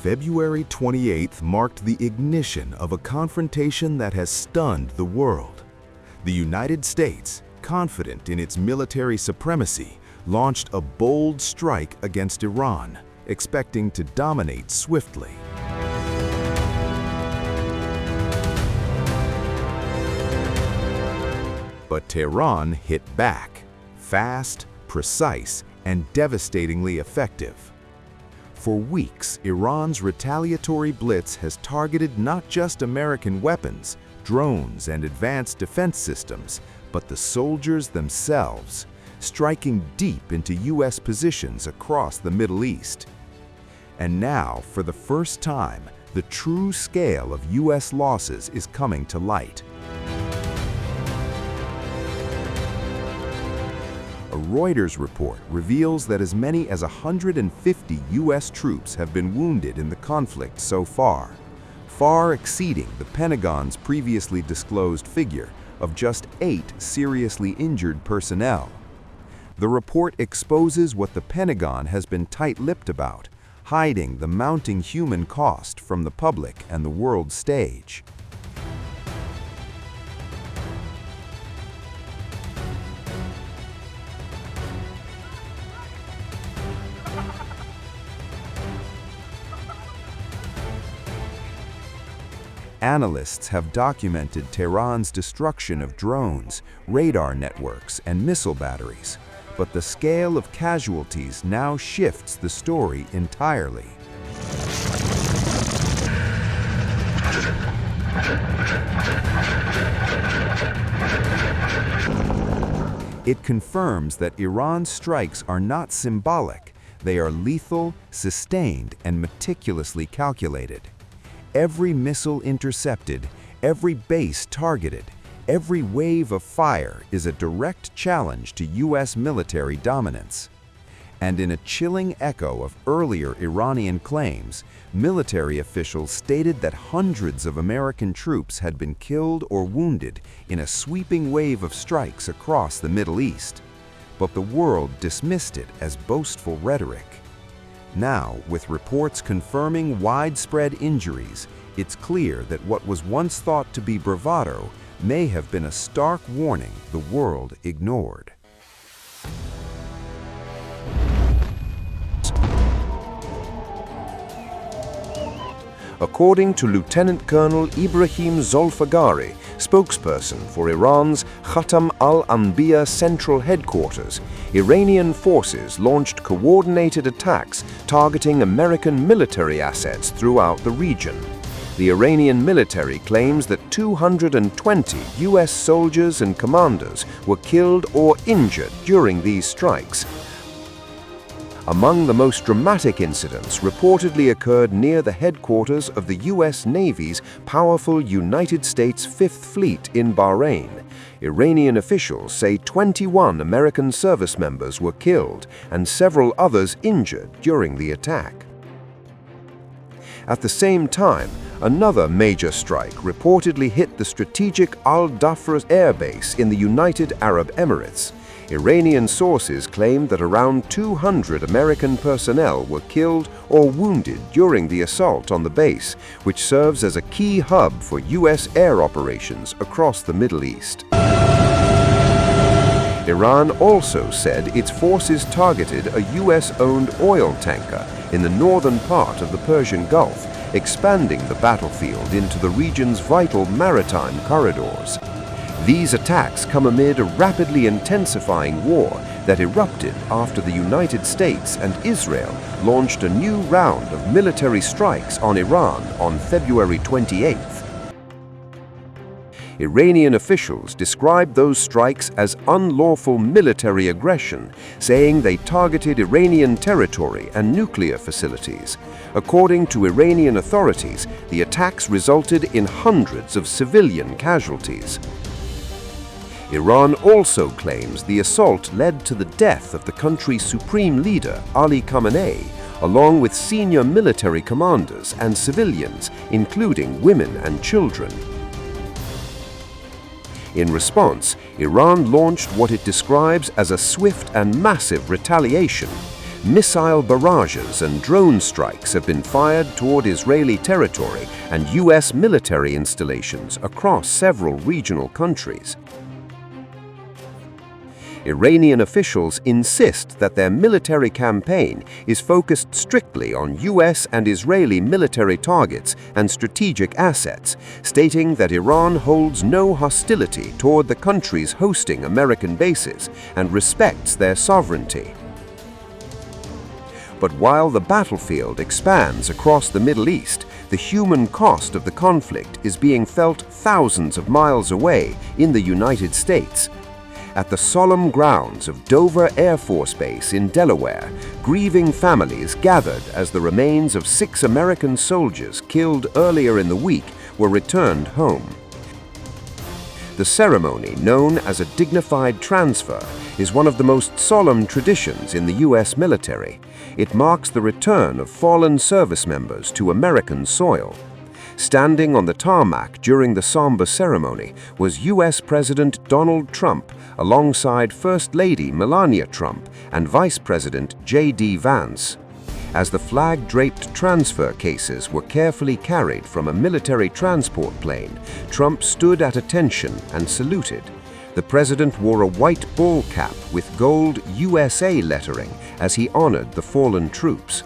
February 28th marked the ignition of a confrontation that has stunned the world. The United States, confident in its military supremacy, launched a bold strike against Iran, expecting to dominate swiftly. But Tehran hit back, fast, precise, and devastatingly effective. For weeks, Iran's retaliatory blitz has targeted not just American weapons, drones, and advanced defense systems, but the soldiers themselves, striking deep into U.S. positions across the Middle East. And now, for the first time, the true scale of U.S. losses is coming to light. A Reuters report reveals that as many as 150 U.S. troops have been wounded in the conflict so far, far exceeding the Pentagon's previously disclosed figure of just 8 seriously injured personnel. The report exposes what the Pentagon has been tight-lipped about, hiding the mounting human cost from the public and the world stage. Analysts have documented Tehran's destruction of drones, radar networks, and missile batteries, but the scale of casualties now shifts the story entirely. It confirms that Iran's strikes are not symbolic, they are lethal, sustained, and meticulously calculated. Every missile intercepted, every base targeted, every wave of fire is a direct challenge to U.S. military dominance. And in a chilling echo of earlier Iranian claims, military officials stated that hundreds of American troops had been killed or wounded in a sweeping wave of strikes across the Middle East. But the world dismissed it as boastful rhetoric. Now, with reports confirming widespread injuries, it's clear that what was once thought to be bravado may have been a stark warning the world ignored. According to Lieutenant Colonel Ibrahim Zolfagari, spokesperson for Iran's Khatam al-Anbiya Central Headquarters, Iranian forces launched coordinated attacks targeting American military assets throughout the region. The Iranian military claims that 220 U.S. soldiers and commanders were killed or injured during these strikes. Among the most dramatic incidents reportedly occurred near the headquarters of the U.S. Navy's powerful United States Fifth Fleet in Bahrain. Iranian officials say 21 American service members were killed and several others injured during the attack. At the same time, another major strike reportedly hit the strategic Al-Dhafra air base in the United Arab Emirates. Iranian sources claim that around 200 American personnel were killed or wounded during the assault on the base, which serves as a key hub for U.S. air operations across the Middle East. Iran also said its forces targeted a U.S.-owned oil tanker in the northern part of the Persian Gulf, expanding the battlefield into the region's vital maritime corridors. These attacks come amid a rapidly intensifying war that erupted after the United States and Israel launched a new round of military strikes on Iran on February 28th. Iranian officials described those strikes as unlawful military aggression, saying they targeted Iranian territory and nuclear facilities. According to Iranian authorities, the attacks resulted in hundreds of civilian casualties. Iran also claims the assault led to the death of the country's supreme leader, Ali Khamenei, along with senior military commanders and civilians, including women and children. In response, Iran launched what it describes as a swift and massive retaliation. Missile barrages and drone strikes have been fired toward Israeli territory and U.S. military installations across several regional countries. Iranian officials insist that their military campaign is focused strictly on U.S. and Israeli military targets and strategic assets, stating that Iran holds no hostility toward the countries hosting American bases and respects their sovereignty. But while the battlefield expands across the Middle East, the human cost of the conflict is being felt thousands of miles away in the United States. At the solemn grounds of Dover Air Force Base in Delaware, grieving families gathered as the remains of 6 American soldiers killed earlier in the week were returned home. The ceremony, known as a dignified transfer, is one of the most solemn traditions in the U.S. military. It marks the return of fallen service members to American soil. Standing on the tarmac during the somber ceremony was U.S. President Donald Trump alongside First Lady Melania Trump and Vice President J.D. Vance. As the flag-draped transfer cases were carefully carried from a military transport plane, Trump stood at attention and saluted. The president wore a white ball cap with gold USA lettering as he honored the fallen troops.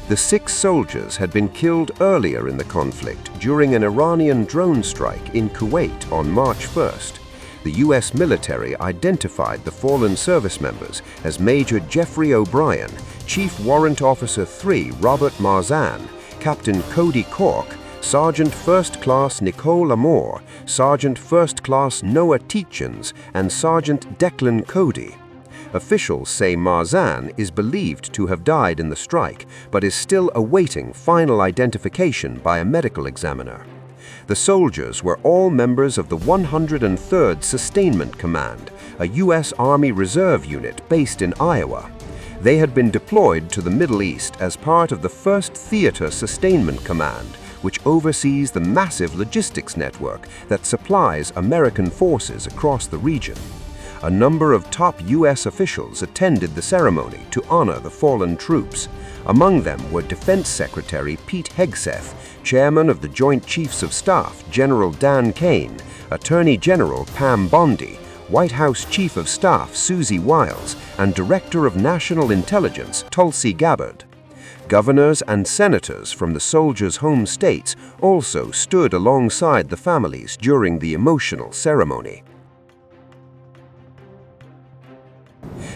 The 6 soldiers had been killed earlier in the conflict during an Iranian drone strike in Kuwait on March 1st. The U.S. military identified the fallen service members as Major Jeffrey O'Brien, Chief Warrant Officer 3 Robert Marzan, Captain Cody Cork, Sergeant First Class Nicole Amore, Sergeant First Class Noah Tietjens, and Sergeant Declan Cody. Officials say Marzan is believed to have died in the strike, but is still awaiting final identification by a medical examiner. The soldiers were all members of the 103rd Sustainment Command, a U.S. Army Reserve unit based in Iowa. They had been deployed to the Middle East as part of the 1st Theater Sustainment Command, which oversees the massive logistics network that supplies American forces across the region. A number of top U.S. officials attended the ceremony to honor the fallen troops. Among them were Defense Secretary Pete Hegseth, Chairman of the Joint Chiefs of Staff General Dan Kane, Attorney General Pam Bondi, White House Chief of Staff Susie Wiles, and Director of National Intelligence Tulsi Gabbard. Governors and senators from the soldiers' home states also stood alongside the families during the emotional ceremony.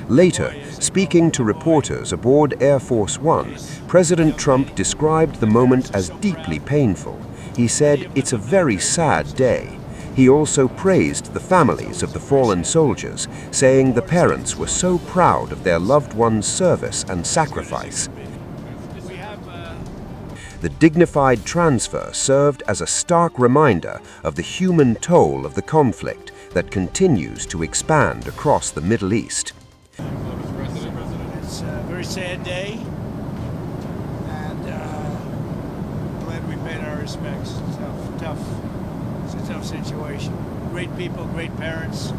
Later, speaking to reporters aboard Air Force One, President Trump described the moment as deeply painful. He said, "It's a very sad day." He also praised the families of the fallen soldiers, saying the parents were so proud of their loved ones' service and sacrifice. The dignified transfer served as a stark reminder of the human toll of the conflict that continues to expand across the Middle East. It's a very sad day, and glad we paid our respects. It's a tough situation. Great people, great parents,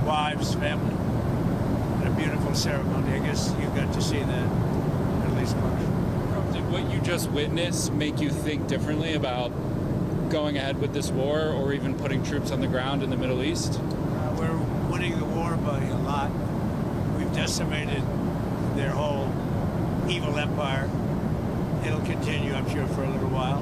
wives, family, and a beautiful ceremony. I guess you got to see that, at least part. Did what you just witnessed make you think differently about going ahead with this war or even putting troops on the ground in the Middle East? We're winning the war by a lot. We've decimated their whole evil empire. It'll continue, I'm sure, for a little while.